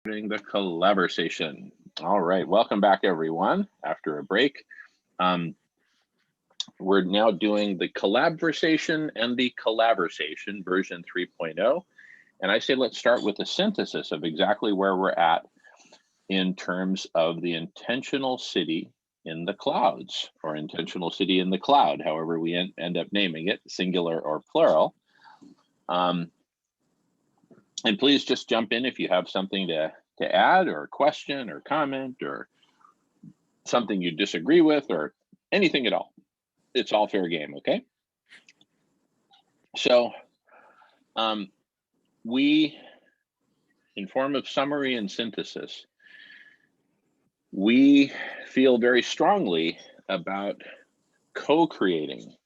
The Collaversation. All right, welcome back everyone after a break. Um, we're now doing the Collaversation and the Collaversation version 3.0. And I say let's start with a synthesis of exactly where we're at in terms of the intentional city in the clouds, or intentional city in the cloud, however we end up naming it, singular or plural. Um, and please just jump in if you have something to add, or question or comment, or something you disagree with, or anything at all. It's all fair game, okay? So we, in form of summary and synthesis, we feel very strongly about co-creating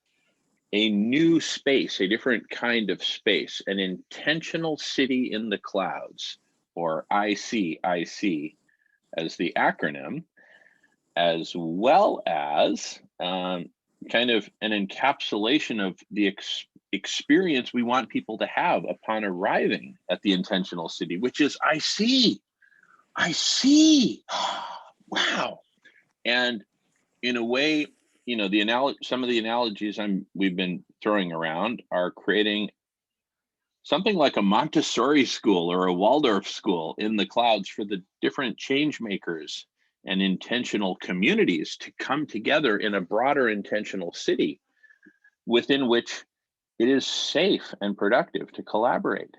a new space, a different kind of space, an intentional city in the clouds, or ICIC as the acronym, as well as kind of an encapsulation of the experience we want people to have upon arriving at the intentional city, which is I see, wow. And in a way, you know, some of the analogies we've been throwing around are creating something like a Montessori school or a Waldorf school in the clouds for the different change makers and intentional communities to come together in a broader intentional city within which it is safe and productive to collaborate,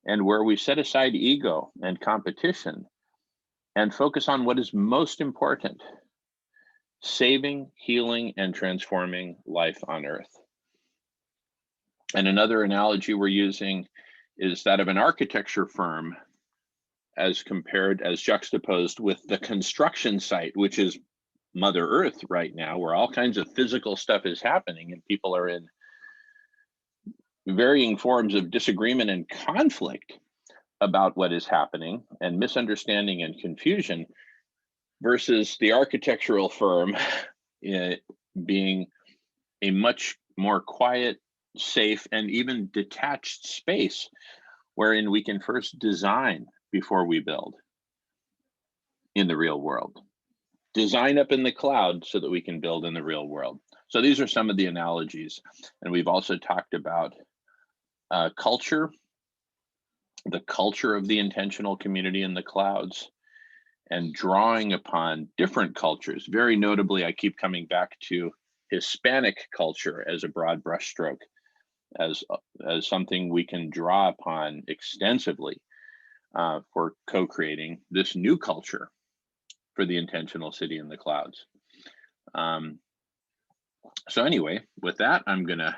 and where we set aside ego and competition and focus on what is most important: saving, healing, and transforming life on Earth. And another analogy we're using is that of an architecture firm as juxtaposed with the construction site, which is Mother Earth right now, where all kinds of physical stuff is happening and people are in varying forms of disagreement and conflict about what is happening, and misunderstanding and confusion, versus the architectural firm being a much more quiet, safe, and even detached space wherein we can first design before we build in the real world. Design up in the cloud so that we can build in the real world. So these are some of the analogies. And we've also talked about culture, the culture of the intentional community in the clouds, and drawing upon different cultures. Very notably, I keep coming back to Hispanic culture as a broad brushstroke, as something we can draw upon extensively for co-creating this new culture for the intentional city in the clouds. So anyway, with that, I'm gonna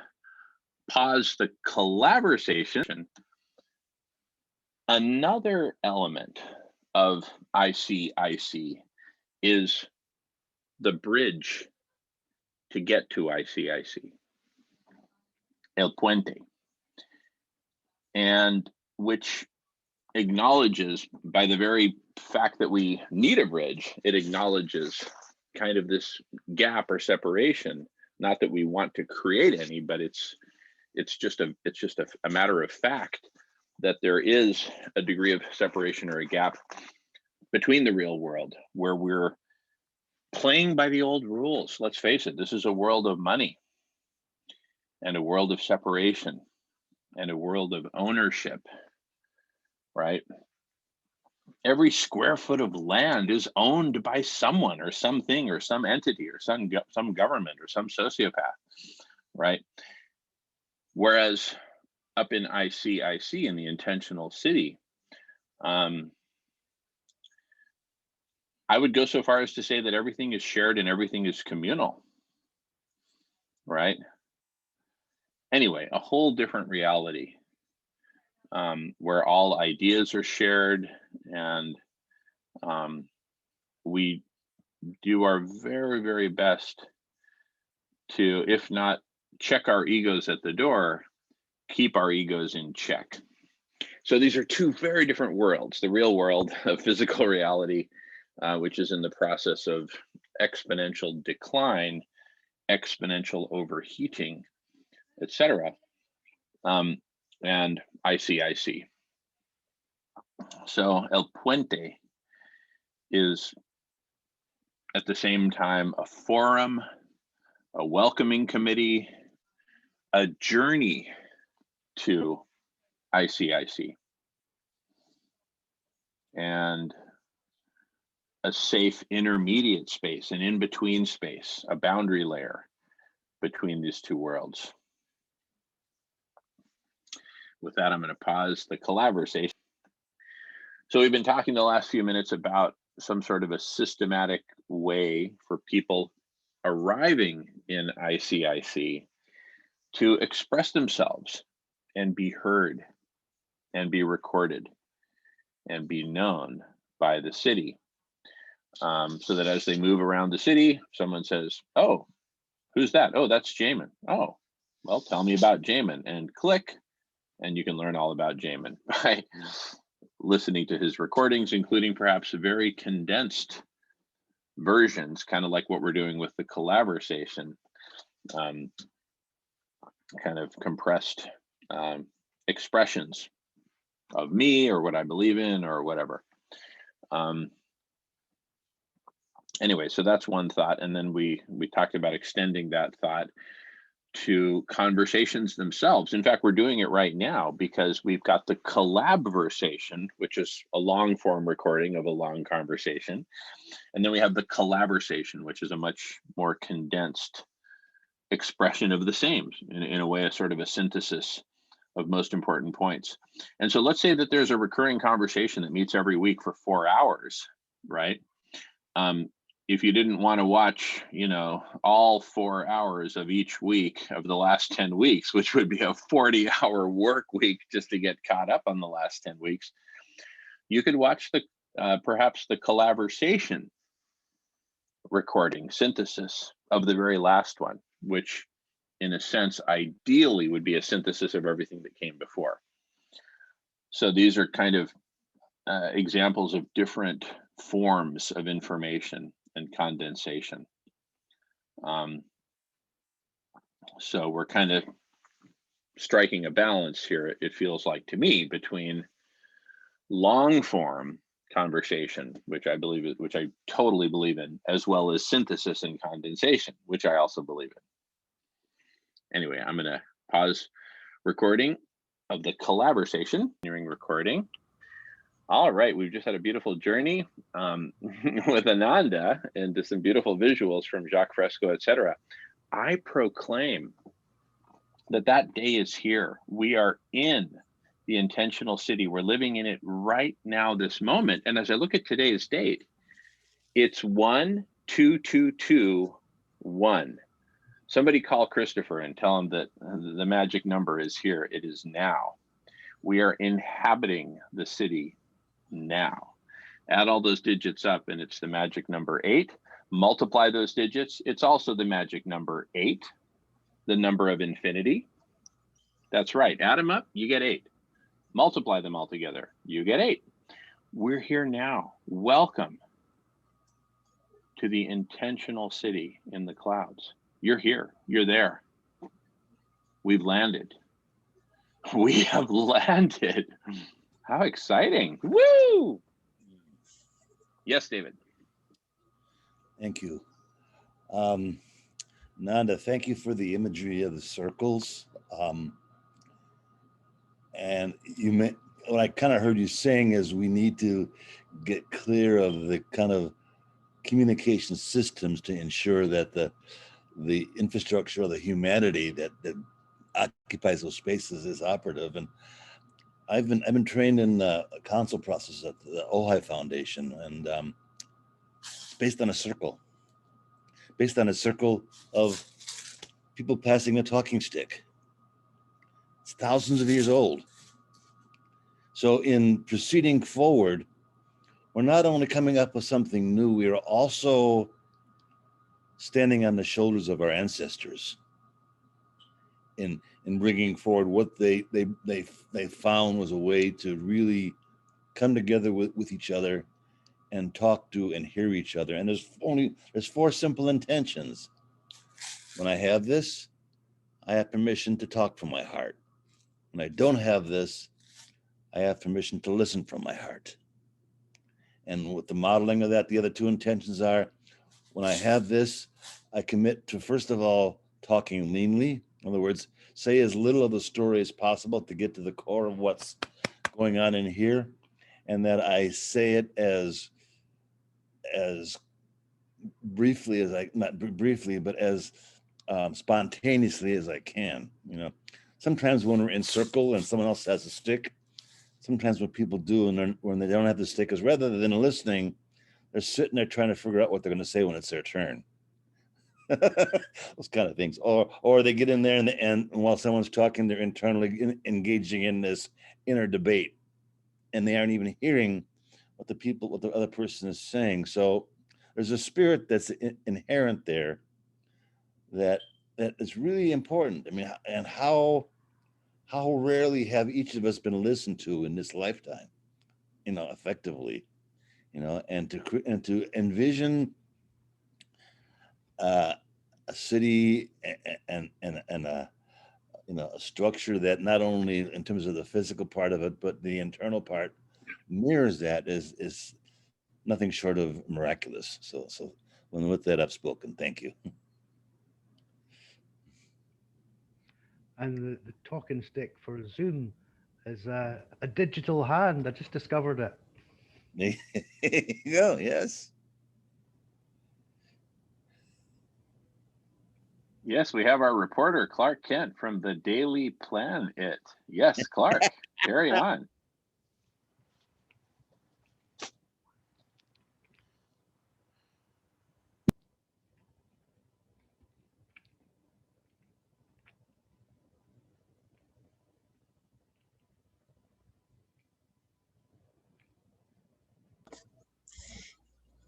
pause the Collaversation. Another element of ICIC is the bridge to get to ICIC, El Puente, and which acknowledges, by the very fact that we need a bridge, it acknowledges kind of this gap or separation. Not that we want to create any, but it's just a matter of fact that there is a degree of separation or a gap between the real world, where we're playing by the old rules. Let's face it, this is a world of money, and a world of separation, and a world of ownership, right? Every square foot of land is owned by someone or something or some entity or some government or some sociopath, right? Whereas up in ICIC, in the intentional city, I would go so far as to say that everything is shared and everything is communal, right? Anyway, a whole different reality, where all ideas are shared, and we do our very, very best to, if not check our egos at the door, keep our egos in check. So these are two very different worlds: the real world of physical reality, which is in the process of exponential decline, exponential overheating, etc., and ICIC. So El Puente is at the same time a forum, a welcoming committee, a journey to ICIC, and a safe intermediate space, an in-between space, a boundary layer between these two worlds. With that, I'm going to pause the Collaversation. So we've been talking the last few minutes about some sort of a systematic way for people arriving in ICIC to express themselves and be heard and be recorded and be known by the city. So that as they move around the city, someone says, "Oh, who's that? Oh, that's Jamin. Oh, well, tell me about Jamin," and click, and you can learn all about Jamin by listening to his recordings, including perhaps very condensed versions, kind of like what we're doing with the Collaversation, kind of compressed expressions of me or what I believe in or whatever. Anyway, so that's one thought, and then we talked about extending that thought to conversations themselves. In fact, we're doing it right now because we've got the Collaversation, which is a long form recording of a long conversation, and then we have the Collaversation, which is a much more condensed expression of the same, in a way, a sort of a synthesis of most important points. And so let's say that there's a recurring conversation that meets every week for 4 hours, right? If you didn't want to watch, all 4 hours of each week of the last 10 weeks, which would be a 40-hour work week just to get caught up on the last 10 weeks, you could watch perhaps the Collaversation recording synthesis of the very last one, which in a sense, ideally would be a synthesis of everything that came before. So these are kind of examples of different forms of information and condensation. So we're kind of striking a balance here, it feels like to me, between long form conversation, which I totally believe in, as well as synthesis and condensation, which I also believe in. Anyway, I'm going to pause recording of the Collaversation, nearing recording. All right, we've just had a beautiful journey with Ananda into some beautiful visuals from Jacques Fresco, etc. I proclaim that day is here. We are in the intentional city. We're living in it right now, this moment. And as I look at today's date, it's 12221. Somebody call Christopher and tell him that the magic number is here. It is now. We are inhabiting the city now. Add all those digits up and it's the magic number 8. Multiply those digits. It's also the magic number 8, the number of infinity. That's right. Add them up, you get 8. Multiply them all together, you get 8. We're here now. Welcome to the intentional city in the clouds. You're here. You're there. We've landed. We have landed. How exciting. Woo! Yes, David. Thank you. Nanda, thank you for the imagery of the circles. And what I kind of heard you saying is we need to get clear of the kind of communication systems to ensure that the infrastructure of the humanity that occupies those spaces is operative. And I've been trained in the council process at the Ojai Foundation, and it's based on a circle of people passing a talking stick. It's thousands of years old. So in proceeding forward, we're not only coming up with something new, we are also standing on the shoulders of our ancestors in bringing forward what they found was a way to really come together with each other and talk to and hear each other. And there's 4 simple intentions. When I have this, I have permission to talk from my heart. When I don't have this, I have permission to listen from my heart. And with the modeling of that, the other two intentions are, when I have this, I commit to, first of all, talking leanly. In other words, say as little of the story as possible to get to the core of what's going on in here. And that I say it as briefly as not briefly, but as spontaneously as I can. You know, sometimes when we're in circle and someone else has a stick, sometimes what people do when they don't have the stick is, rather than listening, they're sitting there trying to figure out what they're going to say when it's their turn. Those kind of things. Or they get in there and while someone's talking, they're internally engaging in this inner debate, and they aren't even hearing what the other person is saying. So there's a spirit that's inherent there that is really important. I mean, and how rarely have each of us been listened to in this lifetime, you know, effectively, you know, and to envision a city and a, you know, a structure that not only in terms of the physical part of it, but the internal part mirrors that is nothing short of miraculous. So when with that I've spoken, thank you. And the talking stick for Zoom is a digital hand. I just discovered it. There you go. Yes. Yes, we have our reporter, Clark Kent from the Daily Planet. Yes, Clark, carry on.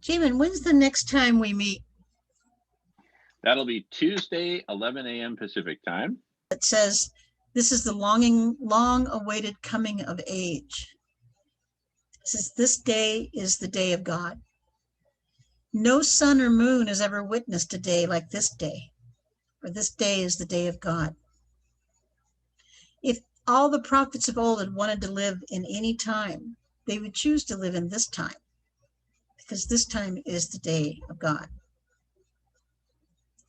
Jamin, when's the next time we meet? That'll be Tuesday, 11 a.m. Pacific time. It says, this is the long-awaited coming of age. It says, this day is the day of God. No sun or moon has ever witnessed a day like this day, for this day is the day of God. If all the prophets of old had wanted to live in any time, they would choose to live in this time, because this time is the day of God.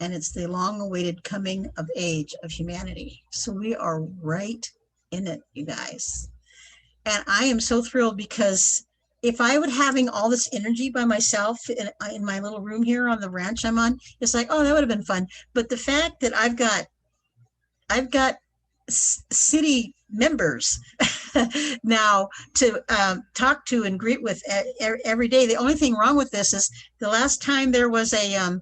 And it's the long-awaited coming of age of humanity. So we are right in it, you guys. And I am so thrilled, because if I would having all this energy by myself in my little room here on the ranch I'm on, it's like, oh, that would have been fun. But the fact that I've got city members now to talk to and greet with every day. The only thing wrong with this is the last time there was a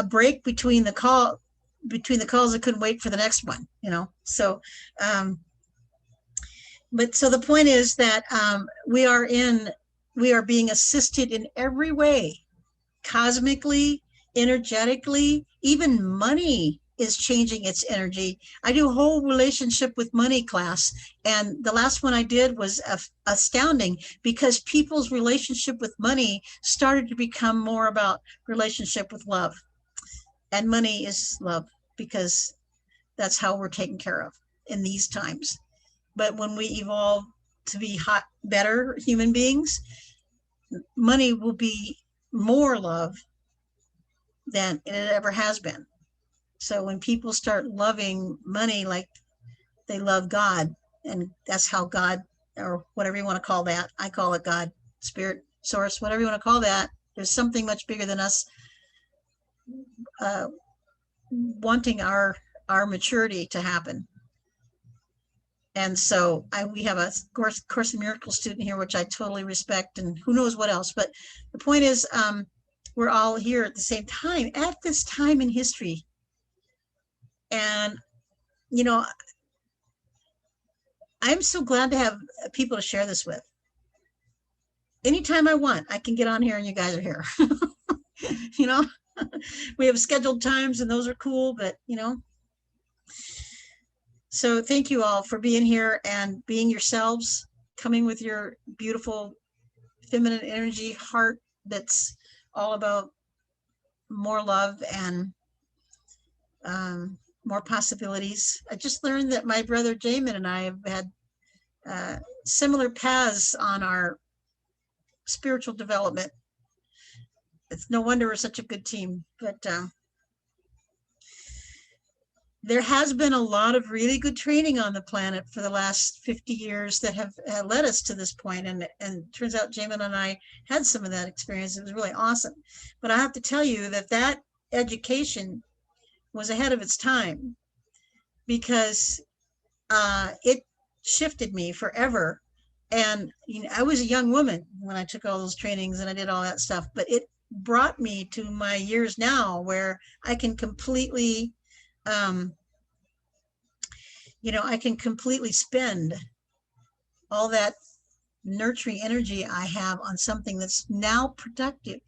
break between the calls, I couldn't wait for the next one, you know. So but so the point is that we are being assisted in every way, cosmically, energetically. Even money is changing its energy. I do a whole relationship with money class, and the last one I did was astounding, because people's relationship with money started to become more about relationship with love, and money is love, because that's how we're taken care of in these times. But when we evolve to be better human beings, money will be more love than it ever has been. So when people start loving money like they love God, and that's how God, or whatever you want to call that, I call it God, spirit, source, whatever you want to call that, there's something much bigger than us wanting our maturity to happen. And so we have a Course in Miracles student here, which I totally respect, and who knows what else. But the point is, we're all here at the same time, at this time in history. And, you know, I'm so glad to have people to share this with. Anytime I want, I can get on here and you guys are here. You know, we have scheduled times and those are cool, but, you know. So thank you all for being here and being yourselves, coming with your beautiful feminine energy heart that's all about more love and more possibilities. I just learned that my brother Jamin and I have had similar paths on our spiritual development. It's no wonder we're such a good team. But there has been a lot of really good training on the planet for the last 50 years that have led us to this point. And turns out Jamin and I had some of that experience. It was really awesome. But I have to tell you that that education was ahead of its time, because it shifted me forever. And you know, I was a young woman when I took all those trainings and I did all that stuff, but it brought me to my years now where I can completely you know, I can completely spend all that nurturing energy I have on something that's now productive.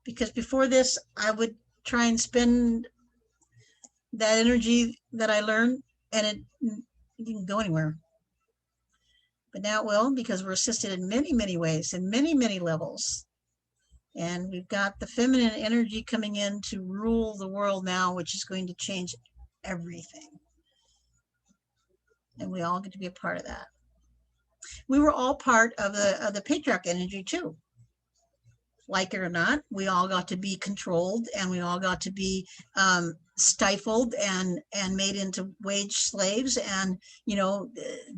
Because before this, I would try and spend that energy that I learned, and it didn't go anywhere. But now it will, because we're assisted in many, many ways, in many, many levels. And we've got the feminine energy coming in to rule the world now, which is going to change everything. And we all get to be a part of that. We were all part of the patriarch energy too. Like it or not, we all got to be controlled, and we all got to be stifled and made into wage slaves, and you know,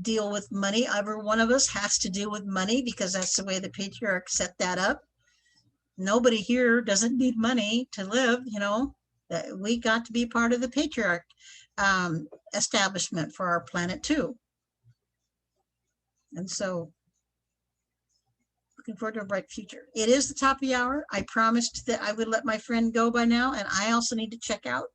deal with money. Every one of us has to deal with money, because that's the way the patriarch set that up. Nobody here doesn't need money to live, you know. We got to be part of the patriarch establishment for our planet too. And so looking forward to a bright future. It is the top of the hour. I promised that I would let my friend go by now, and I also need to check out.